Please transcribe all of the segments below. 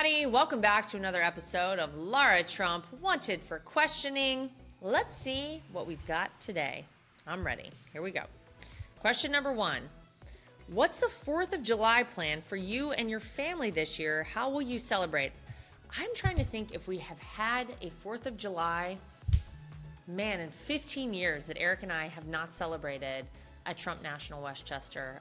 everybody. Welcome back to another episode of Lara Trump Wanted for Questioning. Let's see what we've got today. I'm ready. Here we go. Question number 1. What's the 4th of July plan for you and your family this year? How will you celebrate? I'm trying to think if we have had a 4th of July, in 15 years that Eric and I have not celebrated at Trump National Westchester.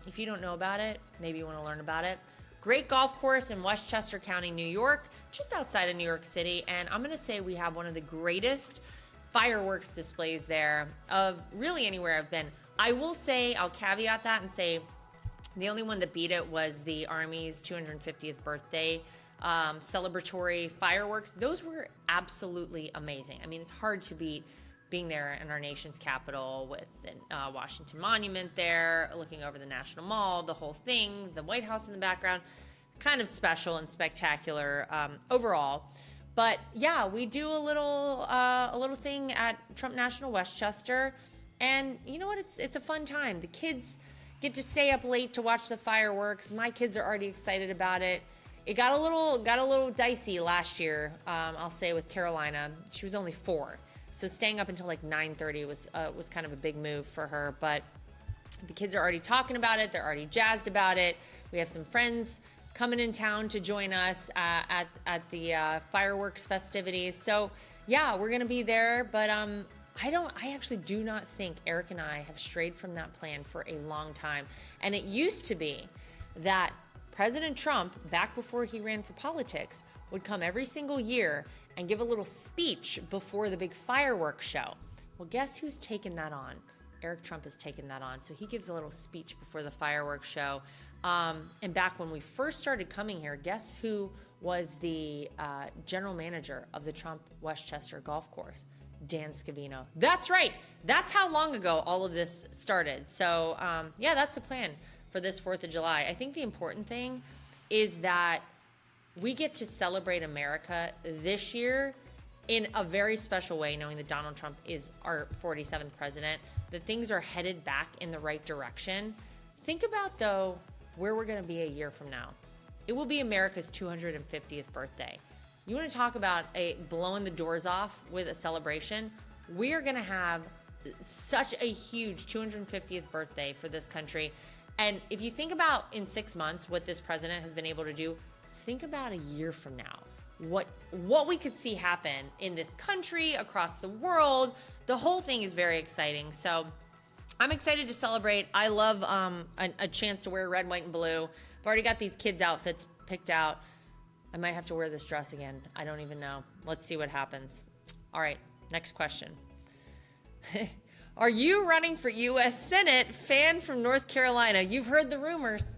If you don't know about it, maybe you want to learn about it. Great golf course in Westchester County, New York, just outside of New York City. And I'm going to say we have one of the greatest fireworks displays there of really anywhere I've been. I will say, I'll caveat that and say the only one that beat it was the Army's 250th birthday celebratory fireworks. Those were absolutely amazing. I mean, it's hard to beat being there in our nation's capital with the Washington Monument there, looking over the National Mall, the whole thing, the White House in the background, kind of special and spectacular overall. But yeah, we do a little thing at Trump National Westchester, and you know what? It's a fun time. The kids get to stay up late to watch the fireworks. My kids are already excited about it. It got a little dicey last year. I'll say with Carolina, she was only 4. So staying up until like 9:30 was kind of a big move for her, but the kids are already talking about it. They're already jazzed about it. We have some friends coming in town to join us at the fireworks festivities. So yeah, we're gonna be there, but I actually do not think Eric and I have strayed from that plan for a long time. And it used to be that President Trump, back before he ran for politics, would come every single year and give a little speech before the big fireworks show. Well, guess who's taken that on? Eric Trump has taken that on. So he gives a little speech before the fireworks show. And back when we first started coming here, guess who was the general manager of the Trump Westchester golf course? Dan Scavino. That's right. That's how long ago all of this started. So yeah, that's the plan for this 4th of July. I think the important thing is that we get to celebrate America this year in a very special way, knowing that Donald Trump is our 47th president, that things are headed back in the right direction. Think about, though, where we're going to be a year from now. It will be America's 250th birthday. You want to talk about blowing the doors off with a celebration? We are going to have such a huge 250th birthday for this country. And if you think about in 6 months what this president has been able to do, think about a year from now, what we could see happen in this country, across the world. The whole thing is very exciting. So I'm excited to celebrate. I love a chance to wear red, white, and blue. I've already got these kids' outfits picked out. I might have to wear this dress again. I don't even know. Let's see what happens. All right, next question. Are you running for U.S. Senate? Fan from North Carolina. You've heard the rumors.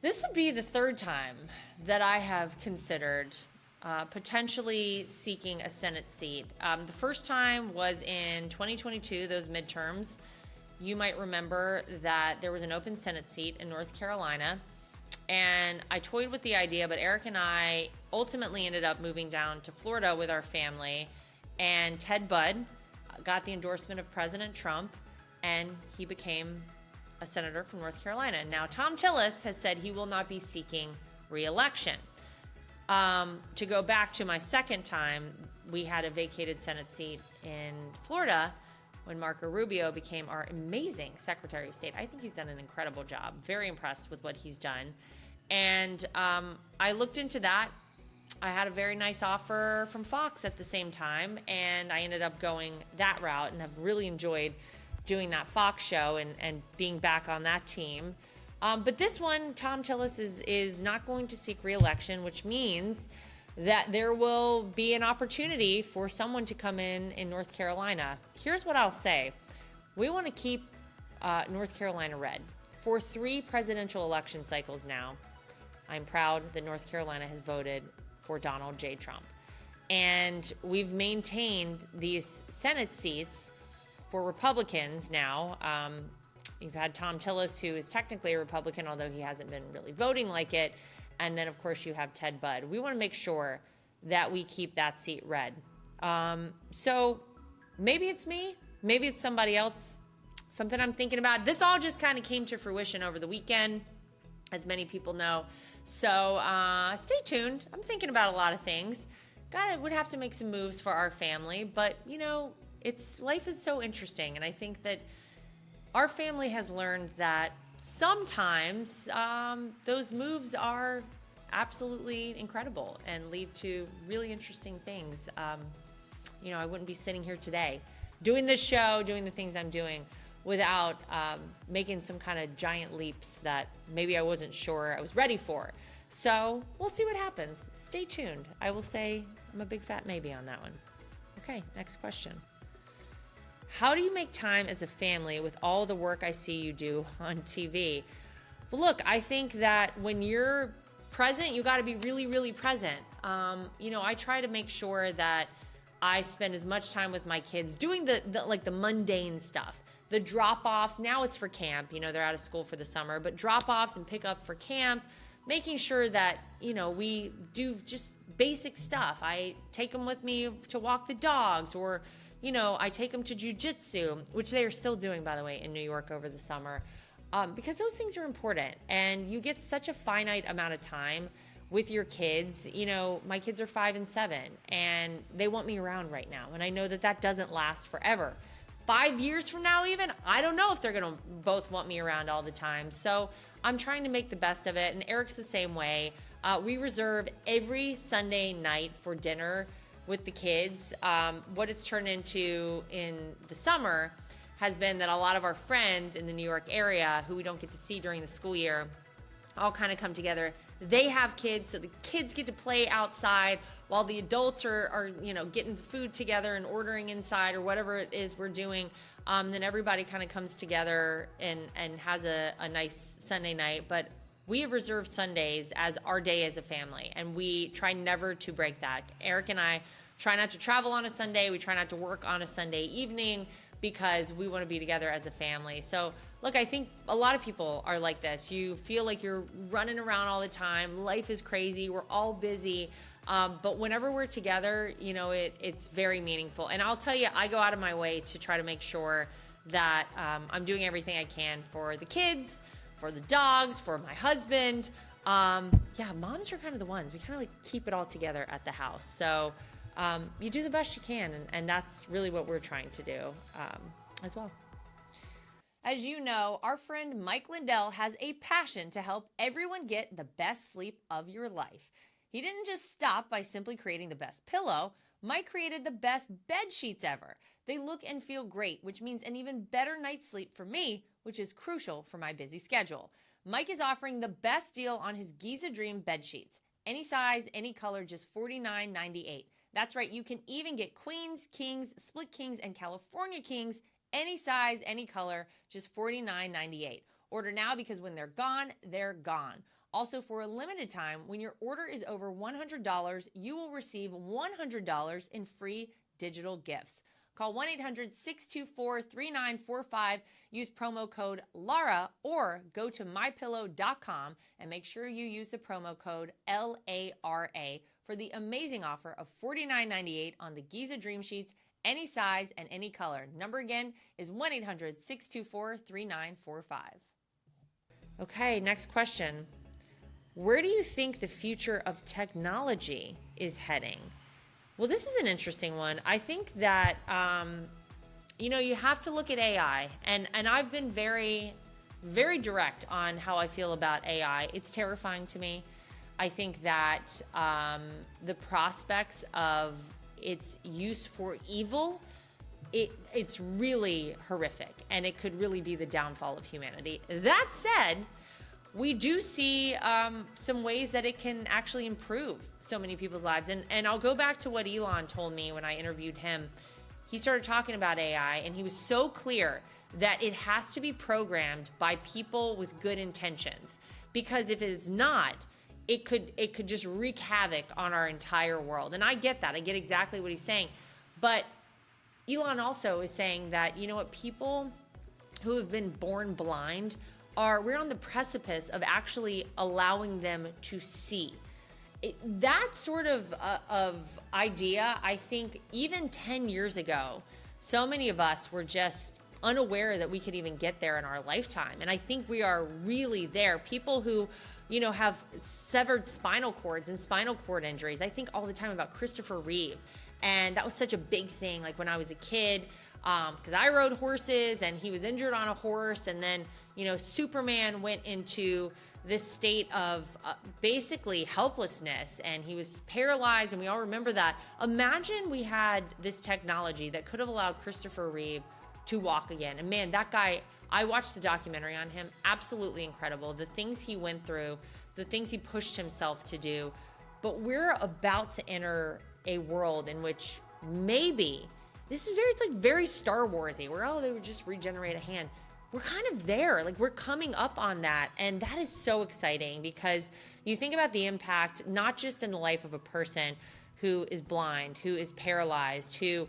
This would be the 3rd time that I have considered potentially seeking a Senate seat. The first time was in 2022, those midterms. You might remember that there was an open Senate seat in North Carolina, and I toyed with the idea, but Eric and I ultimately ended up moving down to Florida with our family, and Ted Budd got the endorsement of President Trump, and he became a senator from North Carolina. Now, Tom Tillis has said he will not be seeking re-election. To go back to my second time, we had a vacated Senate seat in Florida when Marco Rubio became our amazing Secretary of State. I think he's done an incredible job. Very impressed with what he's done. And I looked into that. I had a very nice offer from Fox at the same time, and I ended up going that route and have really enjoyed doing that Fox show and being back on that team. But this one, Tom Tillis is not going to seek re-election, which means that there will be an opportunity for someone to come in North Carolina. Here's what I'll say. We want to keep North Carolina red. For 3 presidential election cycles now, I'm proud that North Carolina has voted for Donald J. Trump. And we've maintained these Senate seats for Republicans now. You've had Tom Tillis, who is technically a Republican, although he hasn't been really voting like it. And then, of course, you have Ted Budd. We want to make sure that we keep that seat red. So maybe it's me. Maybe it's somebody else. Something I'm thinking about. This all just kind of came to fruition over the weekend. as many people know. So stay tuned. I'm thinking about a lot of things. Would have to make some moves for our family, but life is so interesting, and I think that our family has learned that sometimes those moves are absolutely incredible and lead to really interesting things. I wouldn't be sitting here today doing this show, doing the things I'm doing without making some kind of giant leaps that maybe I wasn't sure I was ready for. So we'll see what happens. Stay tuned. I will say I'm a big fat maybe on that one. Okay, next question. How do you make time as a family with all the work I see you do on TV? Well, look, I think that when you're present, you got to be really, really present. I try to make sure that I spend as much time with my kids doing the mundane stuff, the drop-offs. Now it's for camp, they're out of school for the summer, but drop-offs and pick up for camp, making sure that, we do just basic stuff. I take them with me to walk the dogs, or, I take them to jujitsu, which they are still doing, by the way, in New York over the summer, because those things are important, and you get such a finite amount of time with your kids. My kids are 5 and 7, and they want me around right now. And I know that doesn't last forever. 5 years from now, even, I don't know if they're going to both want me around all the time. So I'm trying to make the best of it. And Eric's the same way. We reserve every Sunday night for dinner with the kids. What it's turned into in the summer has been that a lot of our friends in the New York area who we don't get to see during the school year all kind of come together. They have kids, so the kids get to play outside while the adults are getting food together and ordering inside or whatever it is we're doing. Then everybody kind of comes together and has a nice Sunday night. But we have reserved Sundays as our day as a family, and we try never to break that. Eric and I try not to travel on a Sunday. We try not to work on a Sunday evening because we want to be together as a family. So look, I think a lot of people are like this. You feel like you're running around all the time. Life is crazy. We're all busy. But whenever we're together, it's very meaningful. And I'll tell you, I go out of my way to try to make sure that I'm doing everything I can for the kids, for the dogs, for my husband. Moms are kind of the ones. We kind of like keep it all together at the house. So you do the best you can, and that's really what we're trying to do as well. As you know, our friend Mike Lindell has a passion to help everyone get the best sleep of your life. He didn't just stop by simply creating the best pillow. Mike created the best bed sheets ever. They look and feel great, which means an even better night's sleep for me, which is crucial for my busy schedule. Mike is offering the best deal on his Giza Dream bed sheets. Any size, any color, just $49.98. That's right, you can even get queens, kings, split kings, and California kings, any size, any color, just $49.98. Order now because when they're gone, they're gone. Also, for a limited time, when your order is over $100, you will receive $100 in free digital gifts. Call 1-800-624-3945, use promo code LARA, or go to mypillow.com and make sure you use the promo code LARA for the amazing offer of $49.98 on the Giza Dream Sheets, any size and any color. Number again is 1-800-624-3945. Okay, next question. Where do you think the future of technology is heading? Well, this is an interesting one. I think that, you have to look at AI. And I've been very, very direct on how I feel about AI. It's terrifying to me. I think that the prospects of its use for evil, it's really horrific. And it could really be the downfall of humanity. That said, we do see some ways that it can actually improve so many people's lives. And I'll go back to what Elon told me when I interviewed him. He started talking about AI, and he was so clear that it has to be programmed by people with good intentions. Because if it is not, it could just wreak havoc on our entire world. And I get that. I get exactly what he's saying. But Elon also is saying that, people who have been born blind we're on the precipice of actually allowing them to see. That sort of idea, I think even 10 years ago, so many of us were just unaware that we could even get there in our lifetime. And I think we are really there. People who, have severed spinal cords and spinal cord injuries. I think all the time about Christopher Reeve. And that was such a big thing, like when I was a kid, because I rode horses and he was injured on a horse. And then, Superman went into this state of basically helplessness, and he was paralyzed, and we all remember that. Imagine we had this technology that could have allowed Christopher Reeve to walk again. And man, that guy, I watched the documentary on him, absolutely incredible. The things he went through, the things he pushed himself to do. But we're about to enter a world in which maybe, it's like very Star Warsy, where, they would just regenerate a hand. We're kind of there, like we're coming up on that. And that is so exciting, because you think about the impact, not just in the life of a person who is blind, who is paralyzed, who,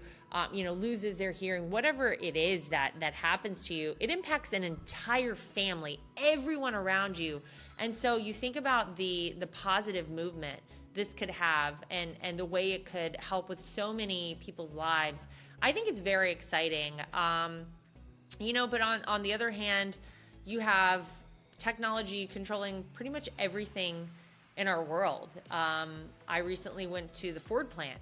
loses their hearing, whatever it is that happens to you, it impacts an entire family, everyone around you. And so you think about the positive movement this could have, and the way it could help with so many people's lives. I think it's very exciting. But on the other hand, you have technology controlling pretty much everything in our world. I recently went to the Ford plant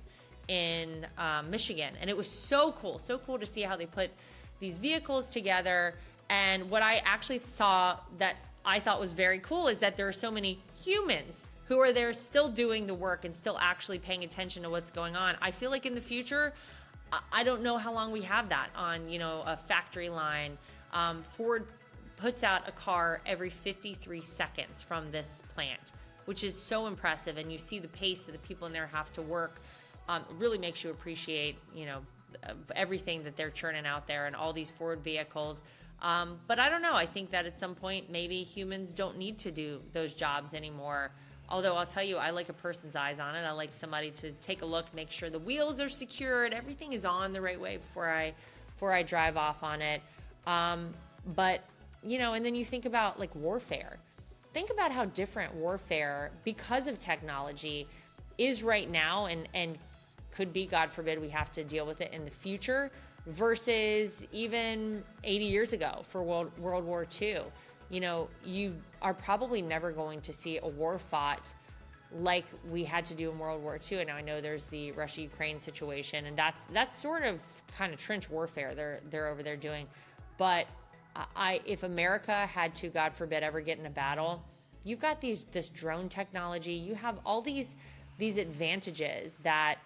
in Michigan, and it was so cool to see how they put these vehicles together. And what I actually saw that I thought was very cool is that there are so many humans who are there still doing the work and still actually paying attention to what's going on. I feel like in the future, I don't know how long we have that on, a factory line. Ford puts out a car every 53 seconds from this plant, which is so impressive. And you see the pace that the people in there have to work. Really makes you appreciate, everything that they're churning out there and all these Ford vehicles. But I don't know. I think that at some point, maybe humans don't need to do those jobs anymore. Although I'll tell you, I like a person's eyes on it. I like somebody to take a look, make sure the wheels are secured, everything is on the right way before I drive off on it. But, and then you think about like warfare. Think about how different warfare, because of technology, is right now and could be, God forbid, we have to deal with it in the future, versus even 80 years ago for World War II. You are probably never going to see a war fought like we had to do in World War II. And now I know there's the Russia-Ukraine situation, and that's sort of kind of trench warfare they're over there doing. But if America had to, God forbid, ever get in a battle, you've got this drone technology. You have all these advantages that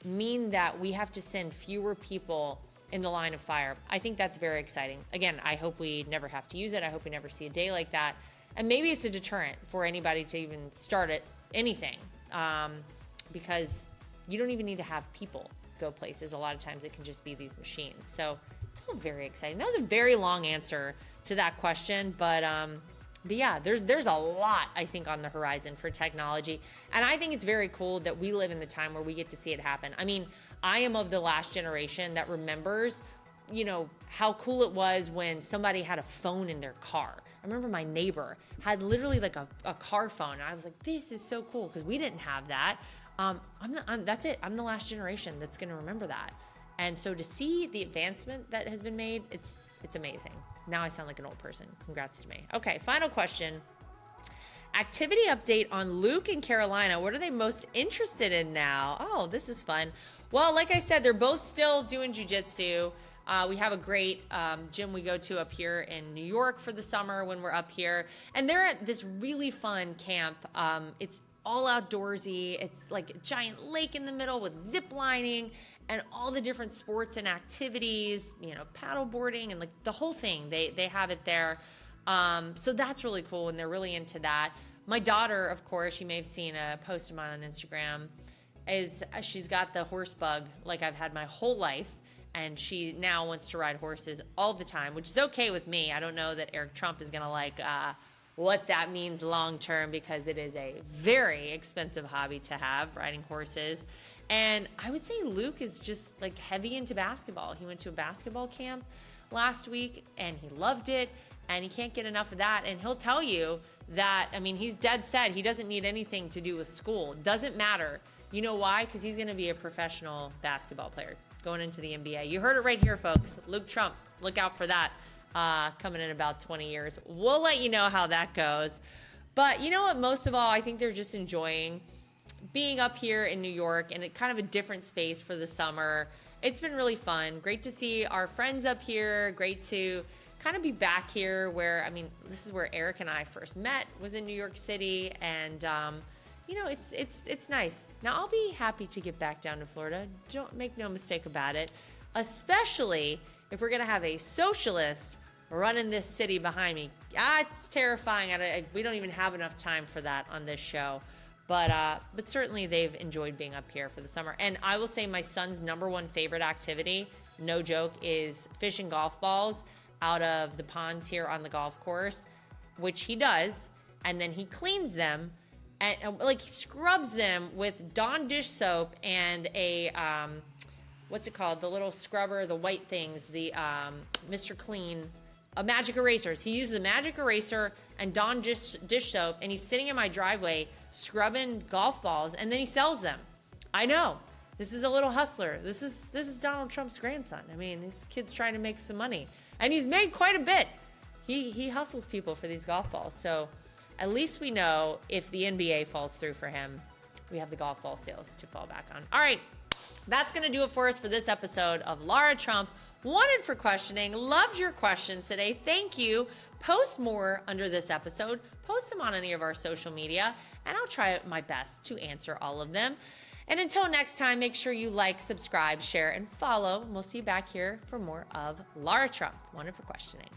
mean that we have to send fewer people in the line of fire. I think that's very exciting. Again, I hope we never have to use it. I hope we never see a day like that. And maybe it's a deterrent for anybody to even start at anything, because you don't even need to have people go places. A lot of times it can just be these machines. So it's all very exciting. That was a very long answer to that question, but yeah, there's a lot, I think, on the horizon for technology. And I think it's very cool that we live in the time where we get to see it happen. I mean, I am of the last generation that remembers, how cool it was when somebody had a phone in their car. I remember my neighbor had literally like a car phone. And I was like, this is so cool, because we didn't have that. That's it. I'm the last generation that's going to remember that. And so to see the advancement that has been made, it's amazing. Now I sound like an old person. Congrats to me. Okay, final question. Activity update on Luke and Carolina. What are they most interested in now? Oh, this is fun. Well, like I said, they're both still doing jiu-jitsu. We have a great gym we go to up here in New York for the summer when we're up here. And they're at this really fun camp. It's all outdoorsy. It's like a giant lake in the middle with zip lining and all the different sports and activities, paddle boarding and like the whole thing. They have it there. So that's really cool, and they're really into that. My daughter, of course, you may have seen a post of mine on Instagram, she's got the horse bug like I've had my whole life. And she now wants to ride horses all the time, which is okay with me. I don't know that Eric Trump is going to like what that means long term, because it is a very expensive hobby to have, riding horses. And I would say Luke is just like heavy into basketball. He went to a basketball camp last week and he loved it, and he can't get enough of that. And he'll tell you that, I mean, he's dead set. He doesn't need anything to do with school. Doesn't matter. You know why? Because he's going to be a professional basketball player going into the NBA. You heard it right here, folks. Luke Trump look out for that coming in about 20 years. We'll let you know how that goes. But you know what? Most of all, I think they're just enjoying being up here in New York and kind of a different space for the summer. It's been really fun. Great to see our friends up here. Great to kind of be back here where, I mean, this is where Eric and I first met, was in New York City. And, you know, it's nice. Now, I'll be happy to get back down to Florida. Don't make no mistake about it. Especially if we're going to have a socialist running this city behind me. It's terrifying. We don't even have enough time for that on this show. But certainly they've enjoyed being up here for the summer. And I will say my son's number one favorite activity, no joke, is fishing golf balls out of the ponds here on the golf course, which he does. And then he cleans them and like scrubs them with Dawn dish soap and a, what's it called? The little scrubber, the white things, the Mr. Clean, magic erasers. He uses a magic eraser and Dawn dish soap, and he's sitting in my driveway scrubbing golf balls, and then he sells them. I know. This is a little hustler. This is Donald Trump's grandson. I mean, this kid's trying to make some money, and he's made quite a bit. He hustles people for these golf balls. So at least we know if the NBA falls through for him, we have the golf ball sales to fall back on. All right. That's going to do it for us for this episode of Lara Trump Wanted for Questioning. Loved your questions today. Thank you. Post more under this episode. Post them on any of our social media, and I'll try my best to answer all of them. And until next time, make sure you like, subscribe, share, and follow. And we'll see you back here for more of Lara Trump Wanted for Questioning.